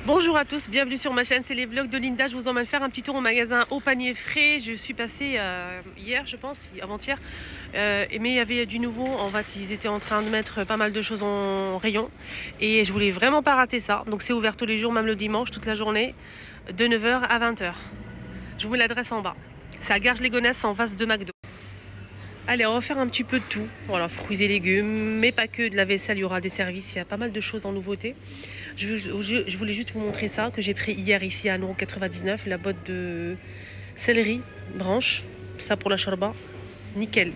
Bonjour à tous, bienvenue sur ma chaîne, c'est les vlogs de Linda. Je vous emmène faire un petit tour au magasin Au Panier Frais. Je suis passée hier, je pense, avant-hier, mais il y avait du nouveau. En fait, ils étaient en train de mettre pas mal de choses en rayon et je voulais vraiment pas rater ça. Donc c'est ouvert tous les jours, même le dimanche, toute la journée, de 9 h à 20 h. Je vous mets l'adresse en bas. C'est à Garges-les-Gonesse, en face de McDo. Allez, on va faire un petit peu de tout. Voilà, fruits et légumes, mais pas que de la vaisselle, il y aura des services, il y a pas mal de choses en nouveauté. Je voulais juste vous montrer ça, que j'ai pris hier ici à 1,99 €, la botte de céleri, branche, ça pour la chorba, nickel.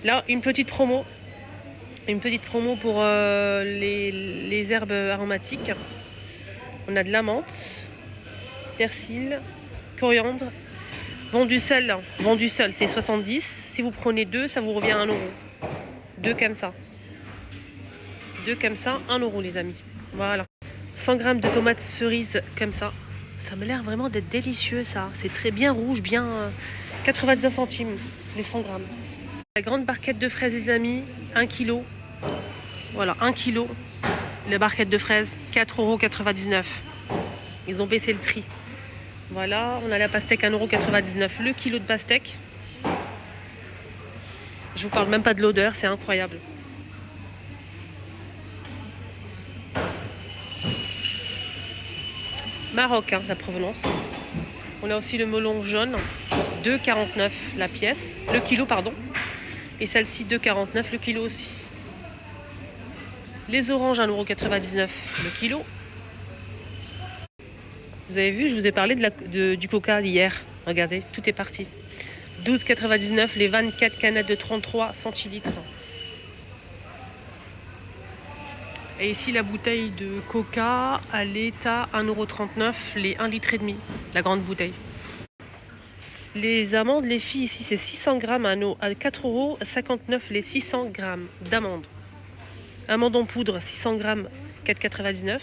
Là, une petite promo pour les herbes aromatiques. On a de la menthe, persil, coriandre. Vendu seul, c'est 70. Si vous prenez deux, ça vous revient à 1 €. Deux comme ça, 1 € les amis. Voilà. 100 g de tomates cerises comme ça. Ça me l'air vraiment d'être délicieux ça. C'est très bien rouge, bien 99 centimes les 100 g. La grande barquette de fraises les amis, 1 kg. Voilà, 1 kg. La barquette de fraises, 4,99 €. Ils ont baissé le prix. Voilà, on a la pastèque 1,99 €. Le kilo de pastèque. Je vous parle même pas de l'odeur, c'est incroyable. Maroc, la provenance. On a aussi le melon jaune, 2,49 € la pièce, le kilo pardon. Et celle-ci 2,49 € le kilo aussi. Les oranges 1,99 € le kilo. Vous avez vu, je vous ai parlé du coca hier. Regardez, tout est parti. 12,99 € les 24 canettes de 33 centilitres. Et ici, la bouteille de coca, elle est à 1,39 € les 1,5 litre, la grande bouteille. Les amandes, les filles, ici, c'est 600 g à 4,59 € les 600 g d'amandes. Amandes en poudre, 600 g, 4,99 €.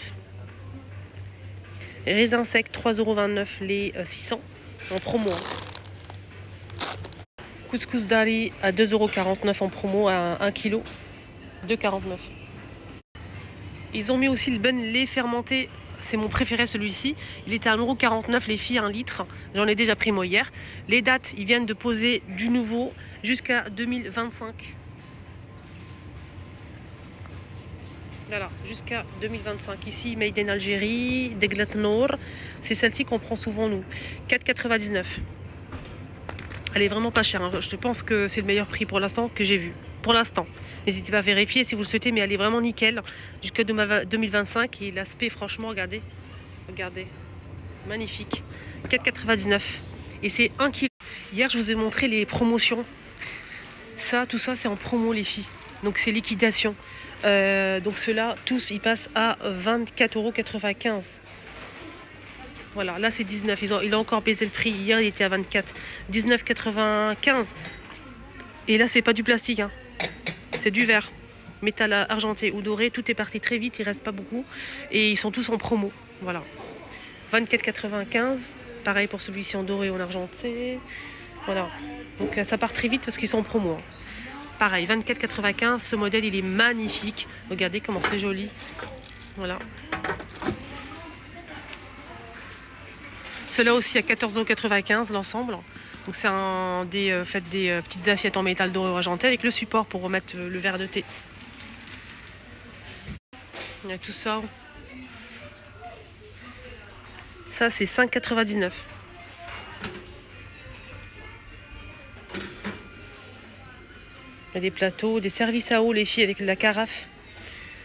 Raisins secs, 3,29 € les 600 en promo. Couscous dari à 2,49 € en promo à 1 kg, 2,49 €. Ils ont mis aussi le bun lait fermenté, c'est mon préféré celui-ci. Il était à 1,49 € les filles, 1 litre. J'en ai déjà pris moi hier. Les dates, ils viennent de poser du nouveau jusqu'à 2025. Voilà, jusqu'à 2025. Ici, Made in Algérie, Deglat Nour. C'est celle-ci qu'on prend souvent nous. 4,99 €. Elle est vraiment pas chère. Je pense que c'est le meilleur prix pour l'instant que j'ai vu. Pour l'instant. N'hésitez pas à vérifier si vous le souhaitez, mais elle est vraiment nickel. Jusqu'à 2025. Et l'aspect, franchement, regardez. Regardez. Magnifique. 4,99 €. Et c'est 1 kg. Hier, je vous ai montré les promotions. Ça, tout ça, c'est en promo, les filles. Donc, c'est liquidation. Donc, ceux-là, tous, ils passent à 24,95 €. Voilà, là c'est 19. Il a encore baissé le prix. Hier, il était à 24. 19,95. Et là, c'est pas du plastique. C'est du verre. Métal argenté ou doré. Tout est parti très vite. Il reste pas beaucoup. Et ils sont tous en promo. Voilà. 24,95. Pareil pour celui-ci en doré ou en argenté. Voilà. Donc ça part très vite parce qu'ils sont en promo. Pareil, 24,95. Ce modèle, il est magnifique. Regardez comment c'est joli. Voilà. Cela aussi à 14,95 € l'ensemble. Donc c'est des petites assiettes en métal doré ou argenté avec le support pour remettre le verre de thé. Il y a tout ça. Ça c'est 5,99 €. Il y a des plateaux, des services à eau les filles avec la carafe.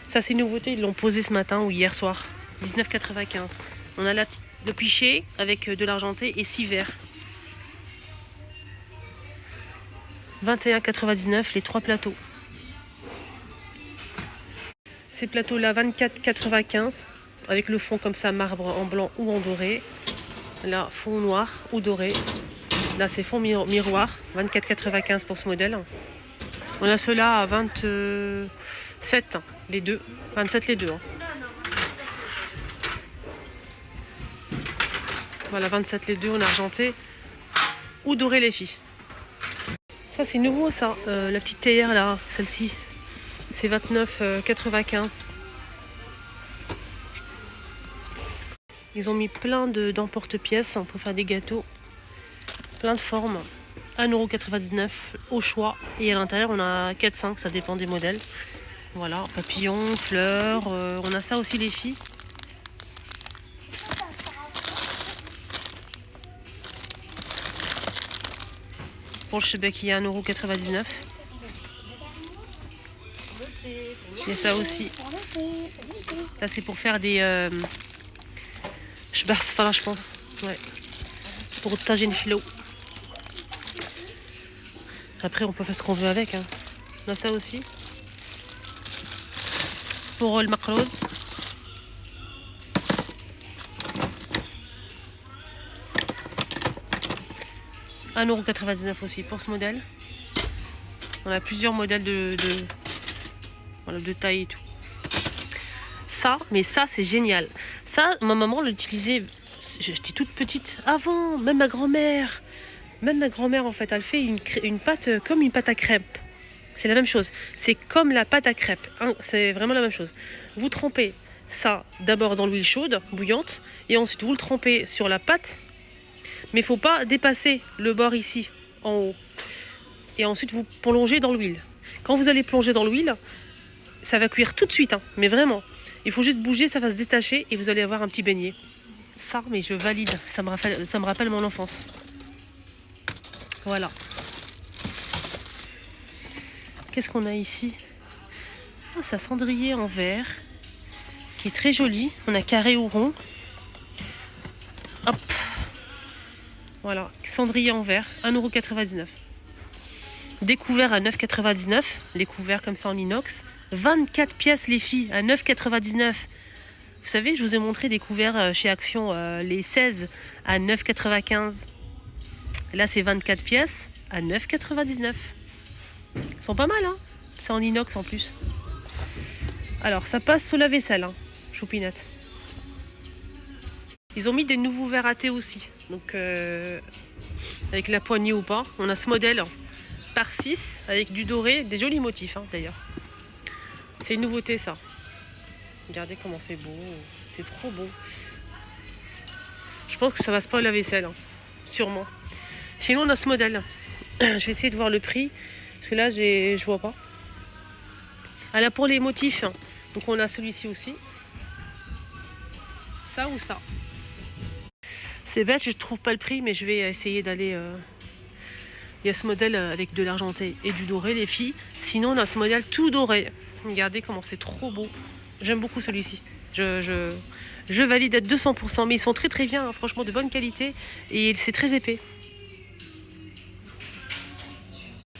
Ça c'est une nouveauté, ils l'ont posé ce matin ou hier soir. 19,95 €. On a le pichet avec de l'argenté et 6 verres. 21,99 € les 3 plateaux. Ces plateaux-là, 24,95 € avec le fond comme ça, marbre en blanc ou en doré. Là, fond noir ou doré. Là, c'est fond miroir. 24,95 € pour ce modèle. On a ceux-là à 27 les deux. 27 les deux. Voilà, 27 les deux en argenté ou doré les filles. Ça c'est nouveau ça, la petite théière là, celle-ci. C'est 29,95 €. Ils ont mis plein d'emporte-pièces pour faire des gâteaux. Plein de formes. 1,99 € au choix. Et à l'intérieur, on a 4-5, ça dépend des modèles. Voilà, papillons, fleurs. On a ça aussi, les filles. Pour le Chebec, il y a 1,99 €. Il y a ça aussi. Là, c'est pour faire des... je pense. Ouais. Pour tajin hlo. Après, on peut faire ce qu'on veut avec. Hein. On a ça aussi. Pour le makroud. 1,99 € aussi pour ce modèle. On a plusieurs modèles voilà, de taille et tout. Ça, mais ça c'est génial. Ça, ma maman l'utilisait, j'étais toute petite, avant, même ma grand-mère. Même ma grand-mère en fait, elle fait une pâte comme une pâte à crêpes. C'est la même chose. C'est comme la pâte à crêpes. Hein, c'est vraiment la même chose. Vous trempez ça d'abord dans l'huile chaude, bouillante, et ensuite vous le trempez sur la pâte. Mais il ne faut pas dépasser le bord ici, en haut. Et ensuite, vous plongez dans l'huile. Quand vous allez plonger dans l'huile, ça va cuire tout de suite. Hein, mais vraiment, il faut juste bouger, ça va se détacher et vous allez avoir un petit beignet. Ça, mais je valide. Ça me rappelle mon enfance. Voilà. Qu'est-ce qu'on a ici? Ah, c'est un cendrier en verre qui est très joli. On a carré ou rond. Hop. Voilà, cendrier en verre, 1,99 €. Des couverts à 9,99 €. Les couverts comme ça en inox. 24 pièces les filles, à 9,99 €. Vous savez, je vous ai montré des couverts chez Action, les 16 à 9,95 €. Là, c'est 24 pièces à 9,99 €. Ils sont pas mal, hein. C'est en inox en plus. Alors, ça passe au lave-vaisselle, hein, choupinette. Ils ont mis des nouveaux verres à thé aussi. Donc, avec la poignée ou pas. On a ce modèle par 6 avec du doré, des jolis motifs hein, d'ailleurs. C'est une nouveauté ça. Regardez comment c'est beau. C'est trop beau. Je pense que ça passe pas au lave-vaisselle. Hein. Sûrement. Sinon, on a ce modèle. Je vais essayer de voir le prix. Parce que là, je vois pas. Ah là, pour les motifs. Donc, on a celui-ci aussi. Ça ou ça. C'est bête, je trouve pas le prix, mais je vais essayer d'aller... Il y a ce modèle avec de l'argenté et du doré, les filles. Sinon, on a ce modèle tout doré. Regardez comment c'est trop beau. J'aime beaucoup celui-ci. Je valide à 200 %, mais ils sont très très bien, hein, franchement, de bonne qualité. Et c'est très épais.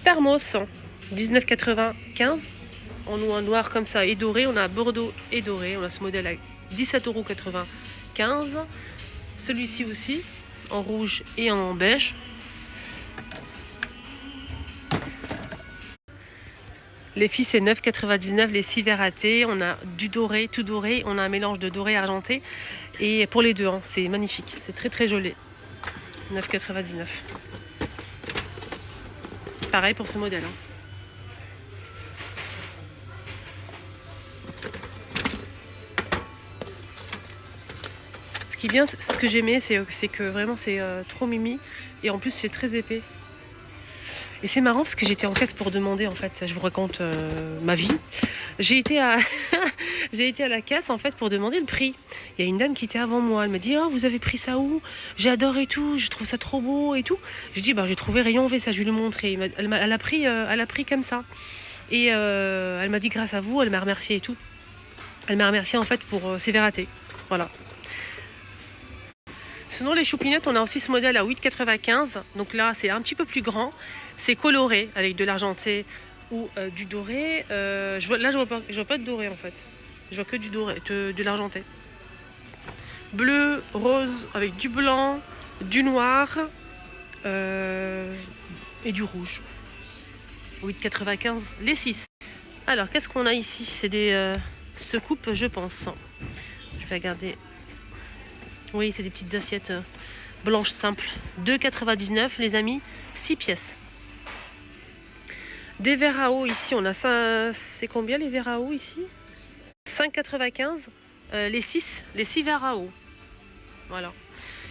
Thermos, 19,95 €. En noir comme ça et doré. On a bordeaux et doré. On a ce modèle à 17,95 €. Celui-ci aussi, en rouge et en beige. Les filles, c'est 9,99 € les 6 verres à thé. On a du doré, tout doré. On a un mélange de doré argenté. Et pour les deux, hein, c'est magnifique. C'est très très joli. 9,99 €. Pareil pour ce modèle. Hein. Ce qui est bien, ce que j'aimais, c'est que vraiment c'est trop mimi. Et en plus, c'est très épais. Et c'est marrant parce que j'étais en caisse pour demander, en fait, je vous raconte ma vie. J'ai été à la caisse, en fait, pour demander le prix. Il y a une dame qui était avant moi. Elle m'a dit, oh, vous avez pris ça où? J'adore et tout, je trouve ça trop beau et tout. J'ai dit, bah, j'ai trouvé rayon V, ça, je vais lui montrer. Elle a pris comme ça. Et elle m'a dit, grâce à vous, elle m'a remercié et tout. Elle m'a remercié, en fait, pour ses verres à thé. Voilà. Sinon, les choupinettes, on a aussi ce modèle à 8,95 €. Donc là, c'est un petit peu plus grand. C'est coloré avec de l'argenté ou du doré. Là, je vois pas de doré en fait. Je vois que du doré, de l'argenté. Bleu, rose avec du blanc, du noir et du rouge. 8,95 € les 6. Alors, qu'est-ce qu'on a ici? C'est des secoupes, je pense. Je vais regarder. Oui, c'est des petites assiettes blanches simples. 2,99 € les amis, 6 pièces. Des verres à eau ici, on a ça. C'est combien les verres à eau ici? 5,95 € les 6 verres à eau. Voilà.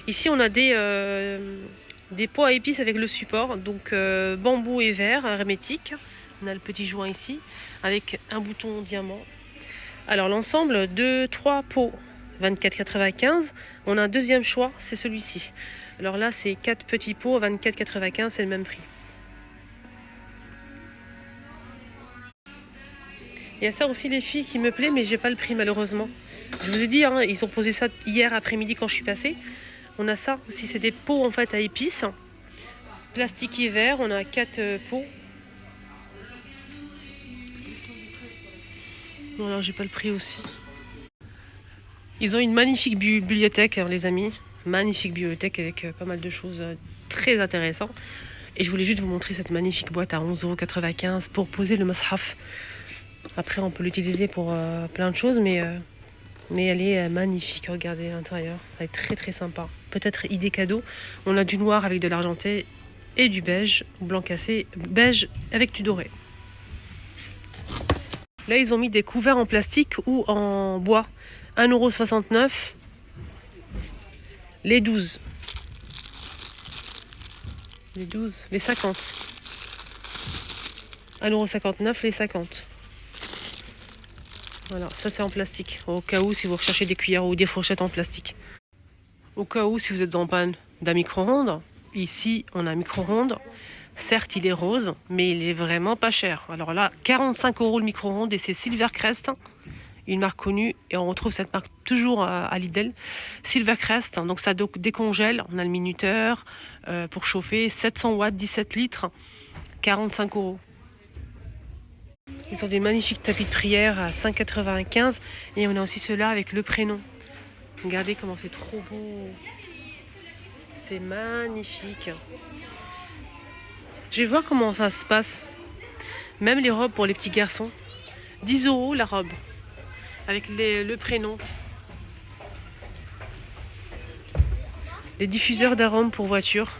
Ici, on a des pots à épices avec le support, donc bambou et verre hermétique. On a le petit joint ici, avec un bouton diamant. Alors l'ensemble, 3 pots 24,95. On a un deuxième choix, c'est celui-ci. Alors là, c'est 4 petits pots 24,95, c'est le même prix. Il y a ça aussi les filles qui me plaît, mais j'ai pas le prix malheureusement. Je vous ai dit, hein, ils ont posé ça hier après-midi quand je suis passée. On a ça aussi, c'est des pots en fait à épices. Plastique et verre, on a 4 pots. Voilà, j'ai pas le prix aussi. Ils ont une magnifique bibliothèque, hein, les amis. Magnifique bibliothèque avec pas mal de choses très intéressantes. Et je voulais juste vous montrer cette magnifique boîte à 11,95 € pour poser le mushaf. Après, on peut l'utiliser pour plein de choses, mais elle est magnifique. Regardez l'intérieur, elle est très très sympa. Peut-être idée cadeau. On a du noir avec de l'argenté et du beige, blanc cassé, beige avec du doré. Là, ils ont mis des couverts en plastique ou en bois. 1,69 €. Les 12. Les 12. Les 50. 1,59 € les 50. Voilà, ça c'est en plastique. Au cas où, si vous recherchez des cuillères ou des fourchettes en plastique. Au cas où, si vous êtes en panne d'un micro-ondes, ici on a un micro-ondes. Certes, il est rose, mais il est vraiment pas cher. Alors là, 45 € le micro-ondes et c'est Silvercrest, une marque connue. Et on retrouve cette marque toujours à Lidl. Silvercrest, donc ça décongèle. On a le minuteur pour chauffer, 700 watts, 17 litres, 45 €. Ils ont des magnifiques tapis de prière à 5,95 € et on a aussi ceux-là avec le prénom. Regardez comment c'est trop beau. C'est magnifique. Je vais voir comment ça se passe. Même les robes pour les petits garçons. 10 € la robe. Avec le prénom. Des diffuseurs d'arômes pour voiture.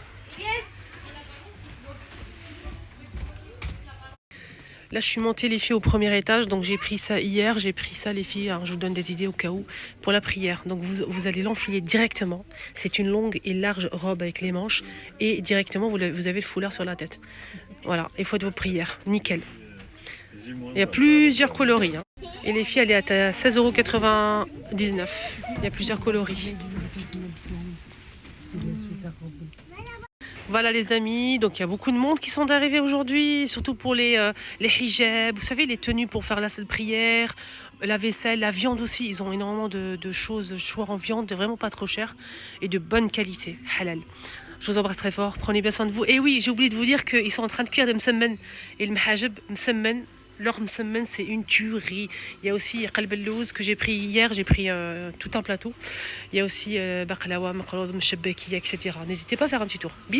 Là, je suis montée les filles au premier étage, donc j'ai pris ça hier. J'ai pris ça les filles, alors je vous donne des idées au cas où, pour la prière. Donc vous allez l'enfiler directement. C'est une longue et large robe avec les manches. Et directement, vous avez le foulard sur la tête. Voilà, il faut de vos prières. Nickel. Il y a plusieurs coloris. Hein. Et les filles, elle est à 16,99 €. Il y a plusieurs coloris. Voilà les amis, donc il y a beaucoup de monde qui sont arrivés aujourd'hui, surtout pour les hijabs, vous savez, les tenues pour faire la prière, la vaisselle, la viande aussi. Ils ont énormément de choses, choix en viande, vraiment pas trop cher et de bonne qualité, halal. Je vous embrasse très fort, prenez bien soin de vous. Et oui, j'ai oublié de vous dire qu'ils sont en train de cuire des msemmen. Et le mahajib, msemmen, leur msemmen, c'est une tuerie. Il y a aussi qalb al-louz que j'ai pris hier, j'ai pris tout un plateau. Il y a aussi baklawa, makrod, mshabaki, etc. N'hésitez pas à faire un petit tour. Bisous.